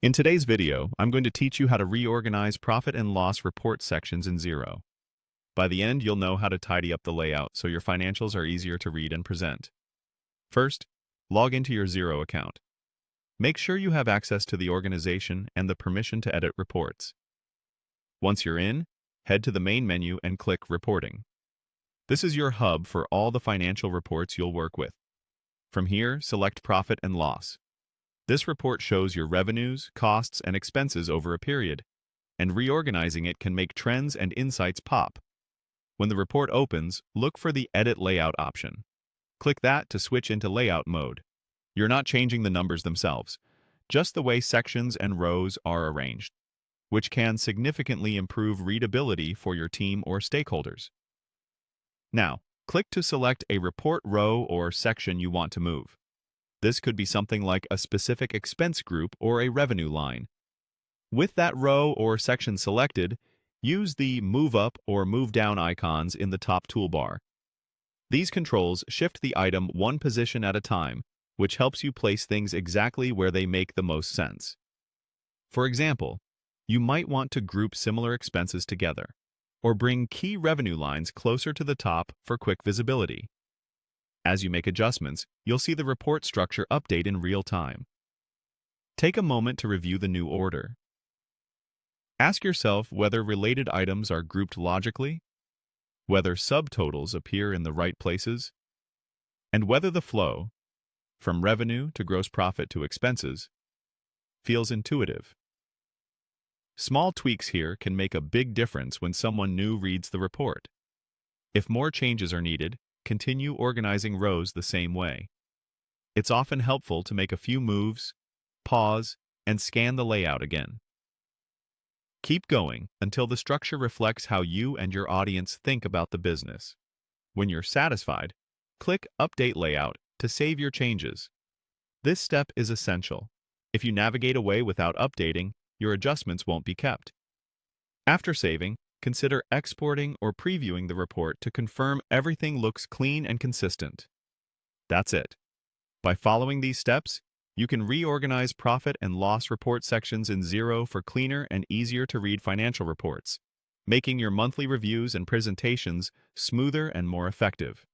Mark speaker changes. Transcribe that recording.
Speaker 1: In today's video, I'm going to teach you how to reorganize profit and loss report sections in Xero. By the end, you'll know how to tidy up the layout so your financials are easier to read and present. First, log into your Xero account. Make sure you have access to the organization and the permission to edit reports. Once you're in, head to the main menu and click Reporting. This is your hub for all the financial reports you'll work with. From here, select Profit and Loss. This report shows your revenues, costs, and expenses over a period, and reorganizing it can make trends and insights pop. When the report opens, look for the Edit Layout option. Click that to switch into layout mode. You're not changing the numbers themselves, just the way sections and rows are arranged, which can significantly improve readability for your team or stakeholders. Now, click to select a report row or section you want to move. This could be something like a specific expense group or a revenue line. With that row or section selected, use the Move Up or Move Down icons in the top toolbar. These controls shift the item one position at a time, which helps you place things exactly where they make the most sense. For example, you might want to group similar expenses together, or bring key revenue lines closer to the top for quick visibility. As you make adjustments, you'll see the report structure update in real time. Take a moment to review the new order. Ask yourself whether related items are grouped logically, whether subtotals appear in the right places, and whether the flow, from revenue to gross profit to expenses, feels intuitive. Small tweaks here can make a big difference when someone new reads the report. If more changes are needed, continue organizing rows the same way. It's often helpful to make a few moves, pause, and scan the layout again. Keep going until the structure reflects how you and your audience think about the business. When you're satisfied, click Update Layout to save your changes. This step is essential. If you navigate away without updating, your adjustments won't be kept. After saving, consider exporting or previewing the report to confirm everything looks clean and consistent. That's it. By following these steps, you can reorganize profit and loss report sections in Xero for cleaner and easier to read financial reports, making your monthly reviews and presentations smoother and more effective.